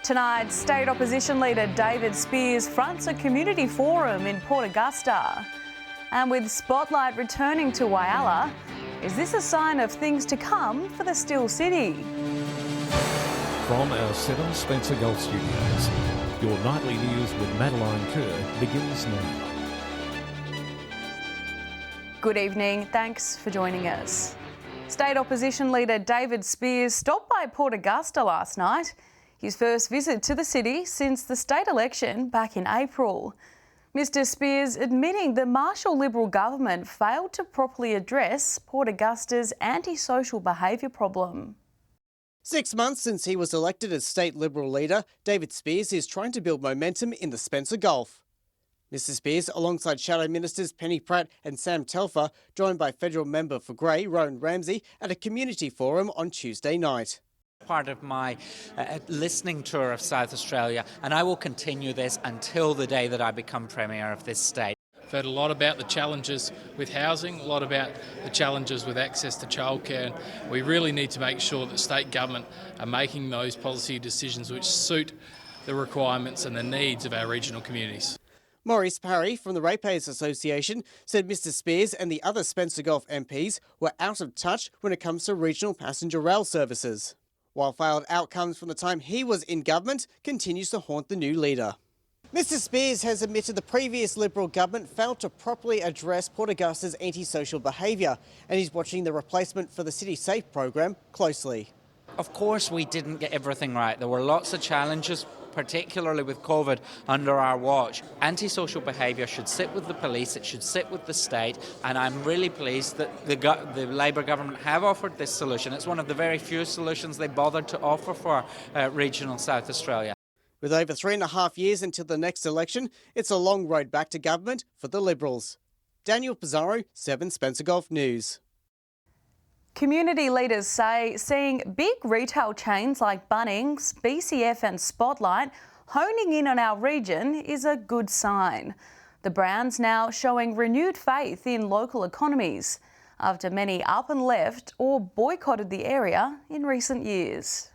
Tonight, State Opposition Leader David Speers fronts a community forum in Port Augusta. And with Spotlight returning to Whyalla, is this a sign of things to come for the Still City? From our 7 Spencer Golf Studios, your nightly news with Madeline Kerr begins now. Good evening, thanks for joining us. State Opposition Leader David Speers stopped by Port Augusta last night, his first visit to the city since the state election back in April. Mr Speers admitting the Marshall Liberal government failed to properly address Port Augusta's antisocial behaviour problem. 6 months since he was elected as state Liberal leader, David Speers is trying to build momentum in the Spencer Gulf. Mr Speers, alongside Shadow Ministers Penny Pratt and Sam Telfer, joined by federal member for Grey, Rowan Ramsey, at a community forum on Tuesday night. Part of my listening tour of South Australia, and I will continue this until the day that I become Premier of this state. I've heard a lot about the challenges with housing, a lot about the challenges with access to childcare, and we really need to make sure that state government are making those policy decisions which suit the requirements and the needs of our regional communities. Maurice Parry from the Ratepayers Association said Mr Speers and the other Spencer Gulf MPs were out of touch when it comes to regional passenger rail services, while failed outcomes from the time he was in government continues to haunt the new leader. Mr Speers has admitted the previous Liberal government failed to properly address Port Augusta's antisocial behaviour, and he's watching the replacement for the City Safe program closely. Of course we didn't get everything right. There were lots of challenges, particularly with COVID, under our watch. Antisocial behaviour should sit with the police, it should sit with the state, and I'm really pleased that the Labor government have offered this solution. It's one of the very few solutions they bothered to offer for regional South Australia. With over 3.5 years until the next election, it's a long road back to government for the Liberals. Daniel Pizarro, 7 Spencer Gulf News. Community leaders say seeing big retail chains like Bunnings, BCF and Spotlight honing in on our region is a good sign. The brands now showing renewed faith in local economies after many up and left or boycotted the area in recent years.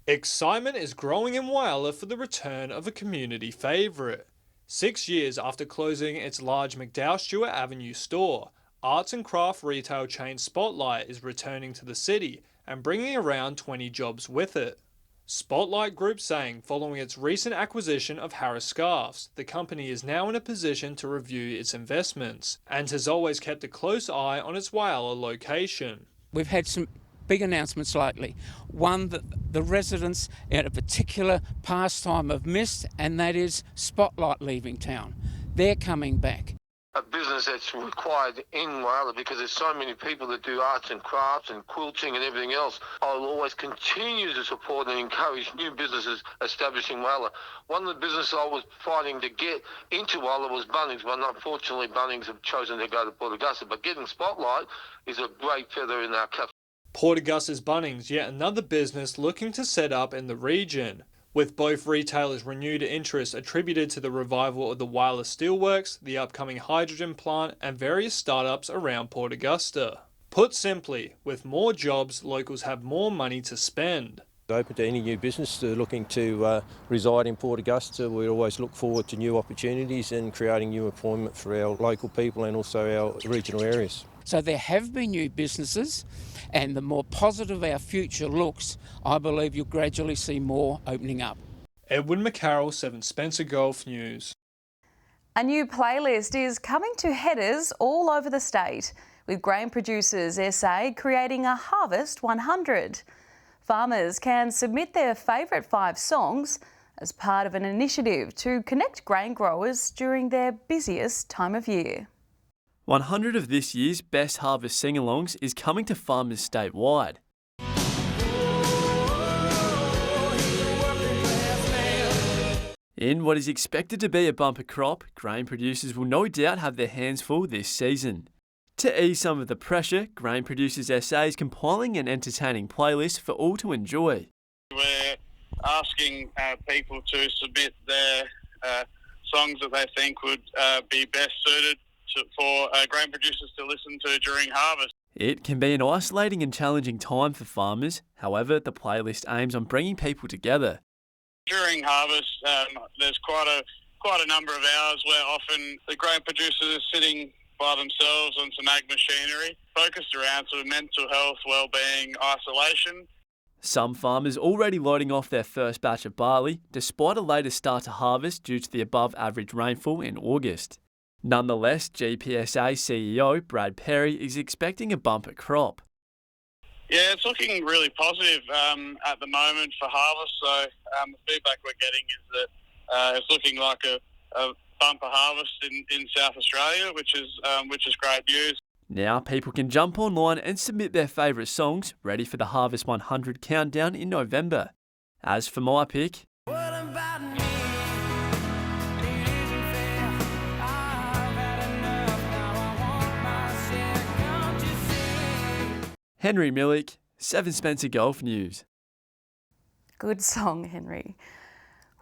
Excitement is growing in Wyler for the return of a community favourite. 6 years after closing its large McDowell Stewart Avenue store, arts and craft retail chain Spotlight is returning to the city and bringing around 20 jobs with it. Spotlight Group saying following its recent acquisition of Harris Scarfs, the company is now in a position to review its investments and has always kept a close eye on its Whyalla location. We've had some big announcements lately. One that the residents at a particular pastime have missed, and that is Spotlight leaving town. They're coming back. A business that's required in Whyalla because there's so many people that do arts and crafts and quilting and everything else. I'll always continue to support and encourage new businesses establishing Whyalla. One of the businesses I was fighting to get into Whyalla was Bunnings, but unfortunately Bunnings have chosen to go to Port Augusta. But getting Spotlight is a great feather in our cap. Port Augusta's Bunnings, yet another business looking to set up in the region, with both retailers' renewed interest attributed to the revival of the Wyler Steelworks, the upcoming hydrogen plant, and various startups around Port Augusta. Put simply, with more jobs, locals have more money to spend. Open to any new business looking to reside in Port Augusta. We always look forward to new opportunities and creating new employment for our local people and also our regional areas. So there have been new businesses, and the more positive our future looks, I believe you'll gradually see more opening up. Edward McCarroll, 7 Spencer Gulf News. A new playlist is coming to headers all over the state, with Grain Producers SA creating a Harvest 100. Farmers can submit their favourite 5 songs as part of an initiative to connect grain growers during their busiest time of year. 100 of this year's Best Harvest sing-alongs is coming to farmers statewide. In what is expected to be a bumper crop, grain producers will no doubt have their hands full this season. To ease some of the pressure, Grain Producers SA is compiling an entertaining playlist for all to enjoy. We're asking people to submit their songs that they think would be best suited for grain producers to listen to during harvest. It can be an isolating and challenging time for farmers. However, the playlist aims on bringing people together. During harvest, there's quite a number of hours where often the grain producers are sitting by themselves on some ag machinery, focused around sort of mental health, well-being, isolation. Some farmers already loading off their first batch of barley, despite a later start to harvest due to the above-average rainfall in August. Nonetheless, GPSA CEO Brad Perry is expecting a bumper crop. Yeah, it's looking really positive at the moment for harvest. So the feedback we're getting is that it's looking like a bumper harvest in South Australia, which is great news. Now people can jump online and submit their favourite songs, ready for the Harvest 100 countdown in November. As for my pick, Henry Millick, 7 Spencer Golf News. Good song, Henry.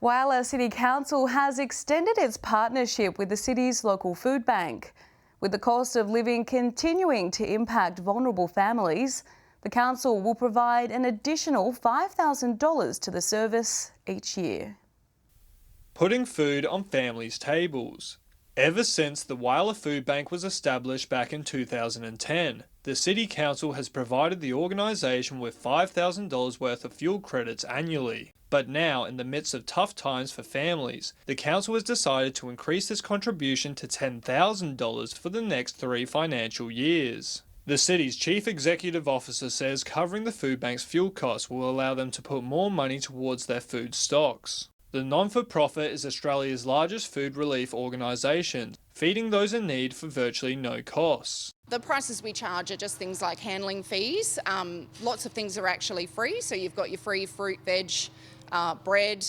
Whyalla City Council has extended its partnership with the city's local food bank. With the cost of living continuing to impact vulnerable families, the council will provide an additional $5,000 to the service each year. Putting food on families' tables. Ever since the Wyler Food Bank was established back in 2010, the City Council has provided the organisation with $5,000 worth of fuel credits annually. But now, in the midst of tough times for families, the Council has decided to increase this contribution to $10,000 for the next 3 financial years. The city's Chief Executive Officer says covering the food bank's fuel costs will allow them to put more money towards their food stocks. The non-for-profit is Australia's largest food relief organisation, feeding those in need for virtually no costs. The prices we charge are just things like handling fees. Lots of things are actually free, so you've got your free fruit, veg, bread,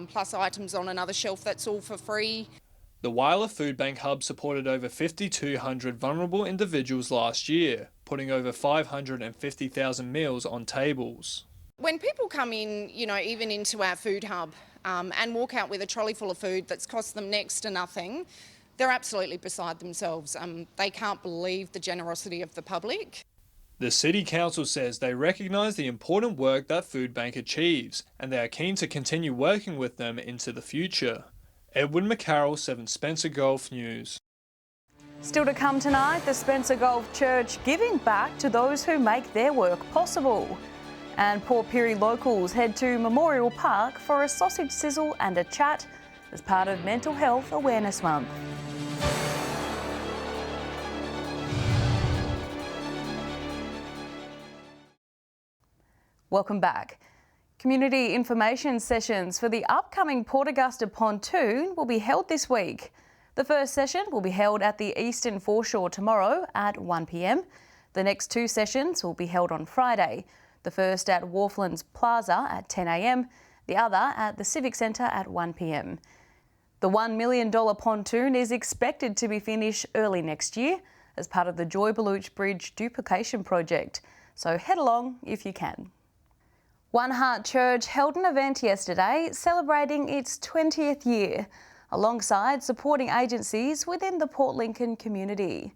plus items on another shelf, that's all for free. The Wyler Food Bank Hub supported over 5,200 vulnerable individuals last year, putting over 550,000 meals on tables. When people come in, even into our food hub and walk out with a trolley full of food that's cost them next to nothing, they're absolutely beside themselves. They can't believe the generosity of the public. The City Council says they recognise the important work that Food Bank achieves, and they are keen to continue working with them into the future. Edwin McCarroll, 7 Spencer Golf News. Still to come tonight, the Spencer Golf Church giving back to those who make their work possible. And Port Pirie locals head to Memorial Park for a sausage sizzle and a chat as part of Mental Health Awareness Month. Welcome back. Community information sessions for the upcoming Port Augusta pontoon will be held this week. The first session will be held at the Eastern Foreshore tomorrow at 1 p.m. The next 2 sessions will be held on Friday. The first at Wharflands Plaza at 10 a.m, the other at the Civic Centre at 1 p.m. The $1 million pontoon is expected to be finished early next year as part of the Joy Beluch Bridge duplication project, so head along if you can. One Heart Church held an event yesterday celebrating its 20th year, alongside supporting agencies within the Port Lincoln community.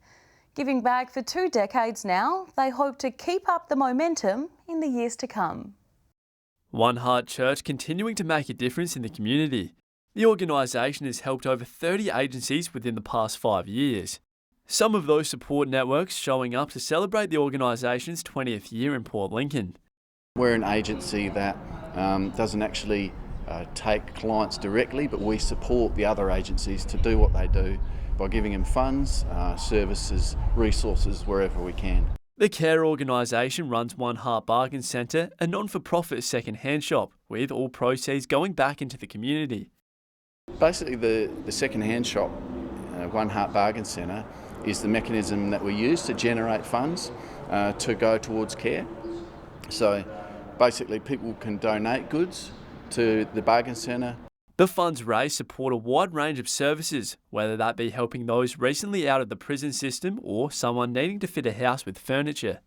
Giving back for 2 decades now, they hope to keep up the momentum in the years to come. One Heart Church continuing to make a difference in the community. The organisation has helped over 30 agencies within the past 5 years. Some of those support networks showing up to celebrate the organisation's 20th year in Port Lincoln. We're an agency that doesn't actually take clients directly, but we support the other agencies to do what they do by giving them funds, services, resources wherever we can. The care organisation runs One Heart Bargain Centre, a non-for-profit second-hand shop, with all proceeds going back into the community. Basically the second-hand shop, One Heart Bargain Centre, is the mechanism that we use to generate funds to go towards care. So basically people can donate goods to the bargain centre. The funds raised support a wide range of services, whether that be helping those recently out of the prison system or someone needing to fit a house with furniture.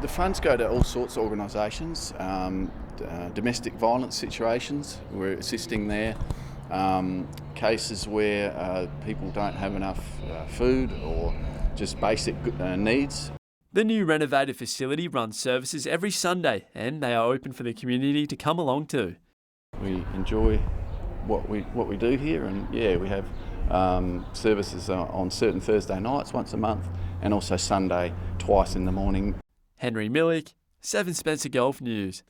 The funds go to all sorts of organisations, domestic violence situations, we're assisting there, cases where people don't have enough food or just basic needs. The new renovated facility runs services every Sunday and they are open for the community to come along to. We enjoy what we do here, and yeah, we have services on certain Thursday nights once a month, and also Sunday twice in the morning. Henry Millick, 7 Spencer Golf News.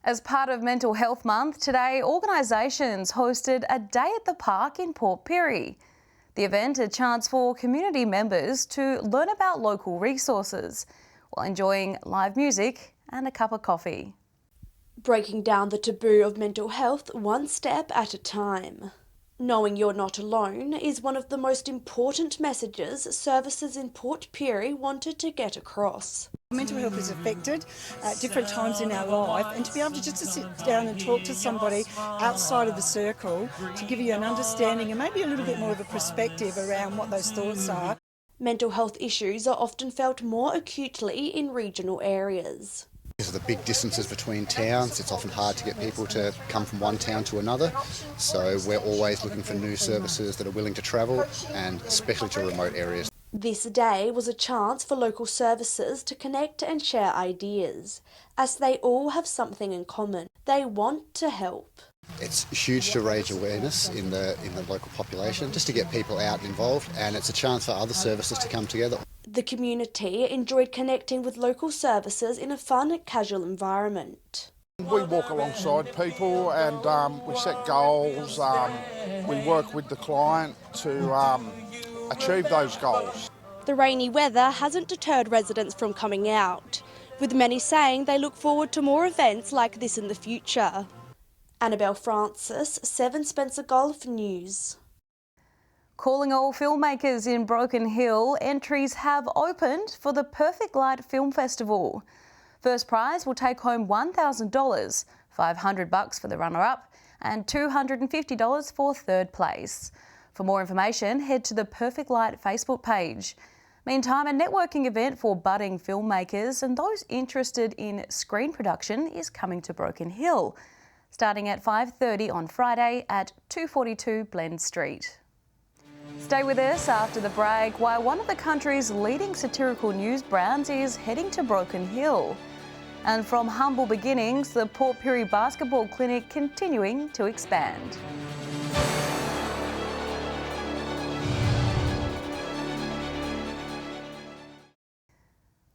As part of Mental Health Month, today organisations hosted a day at the park in Port Pirie. The event a chance for community members to learn about local resources while enjoying live music and a cup of coffee. Breaking down the taboo of mental health one step at a time. Knowing you're not alone is one of the most important messages services in Port Pirie wanted to get across. Mental health is affected at different times in our life, and to be able to just to sit down and talk to somebody outside of the circle to give you an understanding and maybe a little bit more of a perspective around what those thoughts are. Mental health issues are often felt more acutely in regional areas. Because of the big distances between towns, it's often hard to get people to come from one town to another. So we're always looking for new services that are willing to travel, and especially to remote areas. This day was a chance for local services to connect and share ideas, as they all have something in common. They want to help. It's huge to raise awareness in the local population, just to get people out and involved, and it's a chance for other services to come together. The community enjoyed connecting with local services in a fun, casual environment. We walk alongside people and we set goals. We work with the client to achieve those goals. The rainy weather hasn't deterred residents from coming out, with many saying they look forward to more events like this in the future. Annabelle Francis, 7 Spencer Golf News. Calling all filmmakers in Broken Hill, entries have opened for the Perfect Light Film Festival. First prize will take home $1,000, $500 for the runner-up and $250 for third place. For more information, head to the Perfect Light Facebook page. Meantime, a networking event for budding filmmakers and those interested in screen production is coming to Broken Hill, starting at 5:30 on Friday at 242 Blend Street. Stay with us after the break while one of the country's leading satirical news brands is heading to Broken Hill. And from humble beginnings, the Port Pirie Basketball Clinic continuing to expand.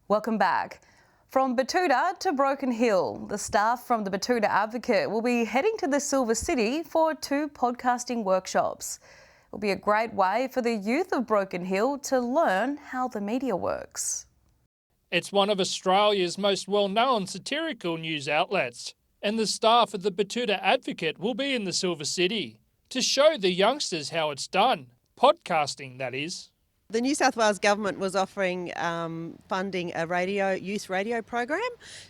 Welcome back. From Betoota to Broken Hill, the staff from the Betoota Advocate will be heading to the Silver City for 2 podcasting workshops. It will be a great way for the youth of Broken Hill to learn how the media works. It's one of Australia's most well-known satirical news outlets, and the staff of the Betoota Advocate will be in the Silver City to show the youngsters how it's done. Podcasting, that is. The New South Wales Government was offering funding a youth radio program,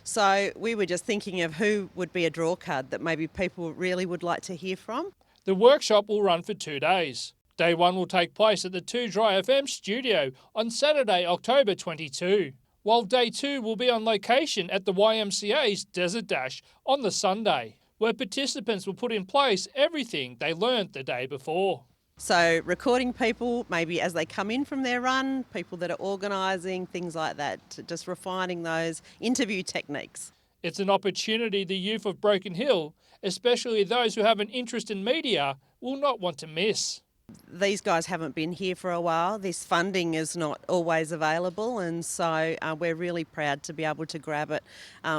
so we were just thinking of who would be a draw card that maybe people really would like to hear from. The workshop will run for 2 days. Day 1 will take place at the 2 Dry FM studio on Saturday, October 22, while Day 2 will be on location at the YMCA's Desert Dash on the Sunday, where participants will put in place everything they learnt the day before. So recording people, maybe as they come in from their run, people that are organising, things like that, just refining those interview techniques. It's an opportunity the youth of Broken Hill, especially those who have an interest in media, will not want to miss. These guys haven't been here for a while. This funding is not always available, and so we're really proud to be able to grab it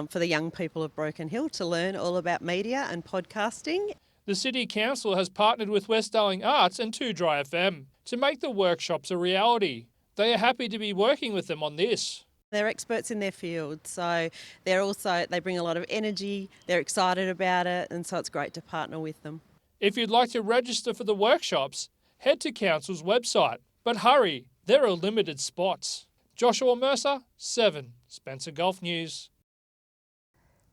for the young people of Broken Hill to learn all about media and podcasting. The City Council has partnered with West Darling Arts and 2 Dry FM to make the workshops a reality. They are happy to be working with them on this. They're experts in their field, so they bring a lot of energy, they're excited about it, and so it's great to partner with them. If you'd like to register for the workshops, head to Council's website. But hurry, there are limited spots. Joshua Mercer, 7 Spencer Golf News.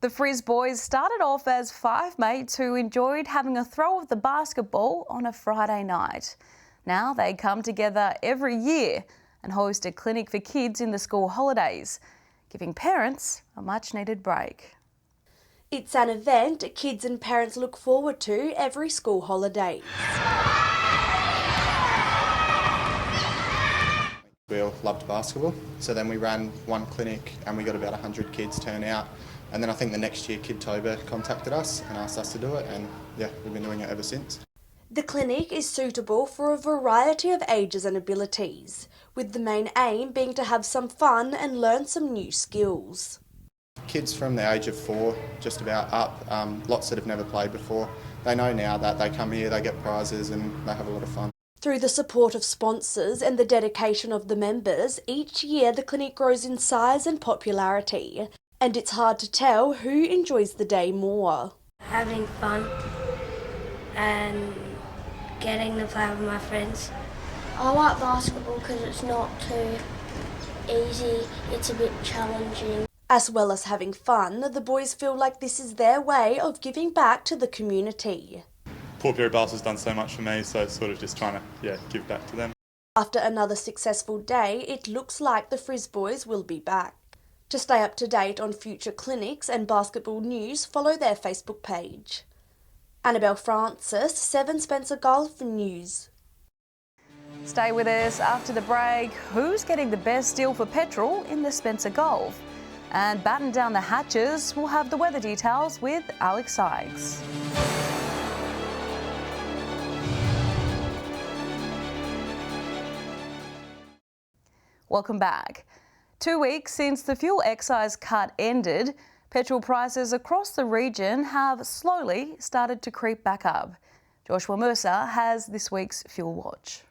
The Frizz boys started off as 5 mates who enjoyed having a throw of the basketball on a Friday night. Now they come together every year and host a clinic for kids in the school holidays, giving parents a much-needed break. It's an event kids and parents look forward to every school holiday. We all loved basketball, so then we ran one clinic and we got about 100 kids turn out. And then I think the next year Kidtober contacted us and asked us to do it, and yeah, we've been doing it ever since. The clinic is suitable for a variety of ages and abilities, with the main aim being to have some fun and learn some new skills. Kids from the age of 4, just about up, lots that have never played before, they know now that they come here, they get prizes and they have a lot of fun. Through the support of sponsors and the dedication of the members, each year the clinic grows in size and popularity, and it's hard to tell who enjoys the day more. Having fun and getting to play with my friends. I like basketball because it's not too easy, it's a bit challenging. As well as having fun, the boys feel like this is their way of giving back to the community. Port Pirie Basketball's done so much for me, so it's sort of just trying to give back to them. After another successful day, it looks like the Frizz boys will be back. To stay up to date on future clinics and basketball news, follow their Facebook page. Annabelle Francis, 7 Spencer Golf News. Stay with us after the break. Who's getting the best deal for petrol in the Spencer Gulf? And batten down the hatches, we'll have the weather details with Alex Sykes. Welcome back. 2 weeks since the fuel excise cut ended, petrol prices across the region have slowly started to creep back up. Joshua Mercer has this week's Fuel Watch.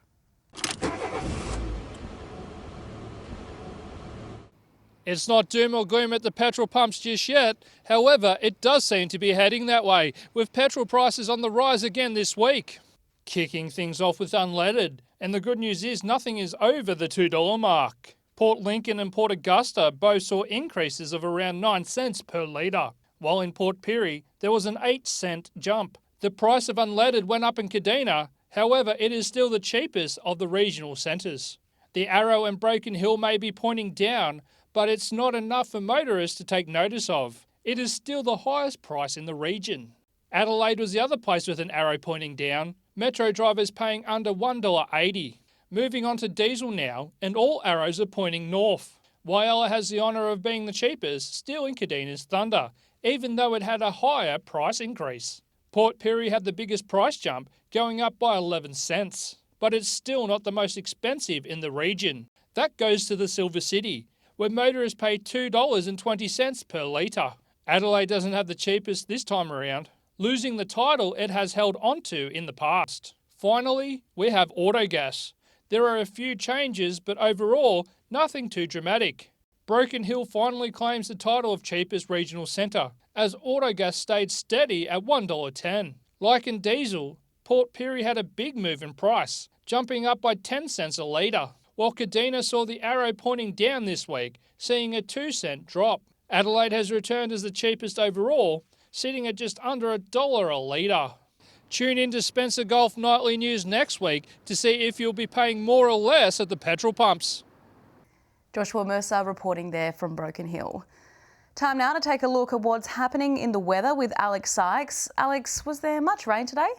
It's not doom or gloom at the petrol pumps just yet. However, it does seem to be heading that way, with petrol prices on the rise again this week. Kicking things off with unleaded. And the good news is nothing is over the $2 mark. Port Lincoln and Port Augusta both saw increases of around 9 cents per litre, while in Port Pirie there was an 8-cent jump. The price of unleaded went up in Kadina, however it is still the cheapest of the regional centres. The Arrow and Broken Hill may be pointing down, but it's not enough for motorists to take notice of. It is still the highest price in the region. Adelaide was the other place with an arrow pointing down, Metro drivers paying under $1.80. Moving on to diesel now, and all arrows are pointing north. Whyalla has the honour of being the cheapest, still in Kadina's thunder, even though it had a higher price increase. Port Pirie had the biggest price jump, going up by 11 cents, but it's still not the most expensive in the region. That goes to the Silver City, where motorists pay $2.20 per litre. Adelaide doesn't have the cheapest this time around, losing the title it has held onto in the past. Finally, we have Autogas. There are a few changes, but overall, nothing too dramatic. Broken Hill finally claims the title of cheapest regional centre, as Autogas stayed steady at $1.10. Like in diesel, Port Pirie had a big move in price, jumping up by 10 cents a litre, while Kadina saw the arrow pointing down this week, seeing a 2-cent drop. Adelaide has returned as the cheapest overall, sitting at just under $1 a litre. Tune in to Spencer Golf Nightly News next week to see if you'll be paying more or less at the petrol pumps. Joshua Mercer reporting there from Broken Hill. Time now to take a look at what's happening in the weather with Alex Sykes. Alex, was there much rain today?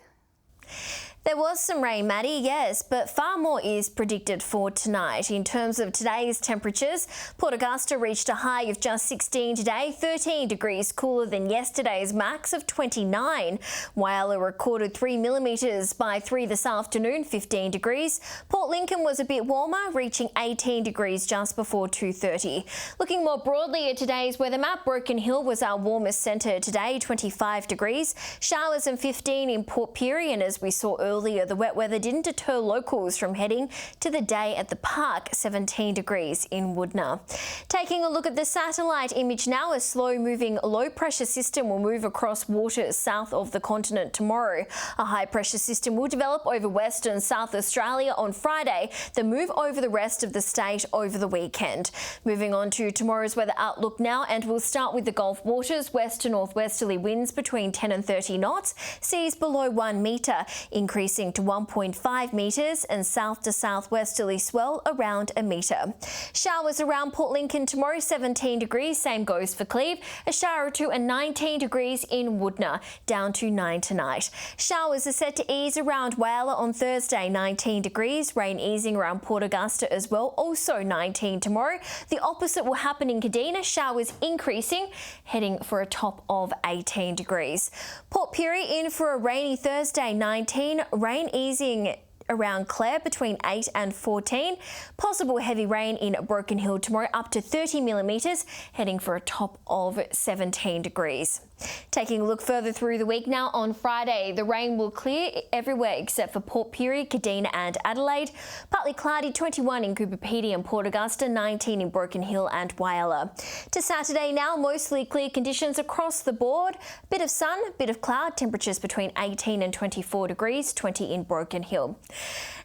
There was some rain, Maddie, yes, but far more is predicted for tonight. In terms of today's temperatures, Port Augusta reached a high of just 16 today, 13 degrees cooler than yesterday's max of 29. Whyalla recorded 3 millimetres by 3 this afternoon, 15 degrees. Port Lincoln was a bit warmer, reaching 18 degrees just before 2:30. Looking more broadly at today's weather map, Broken Hill was our warmest centre today, 25 degrees. Showers and 15 in Port Pirie, and as we saw earlier, the wet weather didn't deter locals from heading to the day at the park, 17 degrees in Woodner. Taking a look at the satellite image now, a slow-moving low-pressure system will move across waters south of the continent tomorrow. A high-pressure system will develop over Western South Australia on Friday, then move over the rest of the state over the weekend. Moving on to tomorrow's weather outlook now, and we'll start with the Gulf waters. West to northwesterly winds between 10 and 30 knots, seas below 1 metre. Increasing increasing to 1.5 metres and south to southwesterly swell around a metre. Showers around Port Lincoln tomorrow, 17 degrees, same goes for Cleve. A shower or two and 19 degrees in Woodner, down to 9 tonight. Showers are set to ease around Whyalla on Thursday, 19 degrees. Rain easing around Port Augusta as well, also 19 tomorrow. The opposite will happen in Kadina, showers increasing, heading for a top of 18 degrees. Port Pirie in for a rainy Thursday, 19. Rain easing around Clare between 8 and 14. Possible heavy rain in Broken Hill tomorrow, up to 30 millimetres, heading for a top of 17 degrees. Taking a look further through the week now, on Friday, the rain will clear everywhere except for Port Pirie, Kadina and Adelaide. Partly cloudy, 21 in Coober Pedy and Port Augusta, 19 in Broken Hill and Whyalla. To Saturday now, mostly clear conditions across the board. Bit of sun, bit of cloud, temperatures between 18 and 24 degrees, 20 in Broken Hill.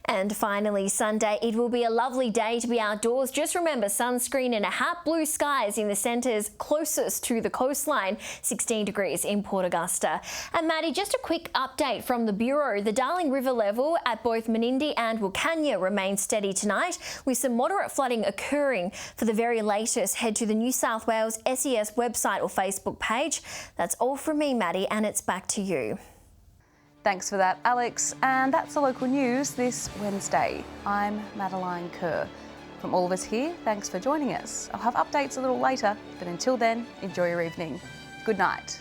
And finally, Sunday, it will be a lovely day to be outdoors. Just remember, sunscreen and a hat, blue skies in the centres closest to the coastline, 16 degrees in Port Augusta. And Maddie, just a quick update from the Bureau. The Darling River level at both Menindee and Wilcannia remains steady tonight, with some moderate flooding occurring. For the very latest, head to the New South Wales SES website or Facebook page. That's all from me, Maddie, and it's back to you. Thanks for that, Alex. And that's the local news this Wednesday. I'm Madeline Kerr. From all of us here, thanks for joining us. I'll have updates a little later, but until then, enjoy your evening. Good night.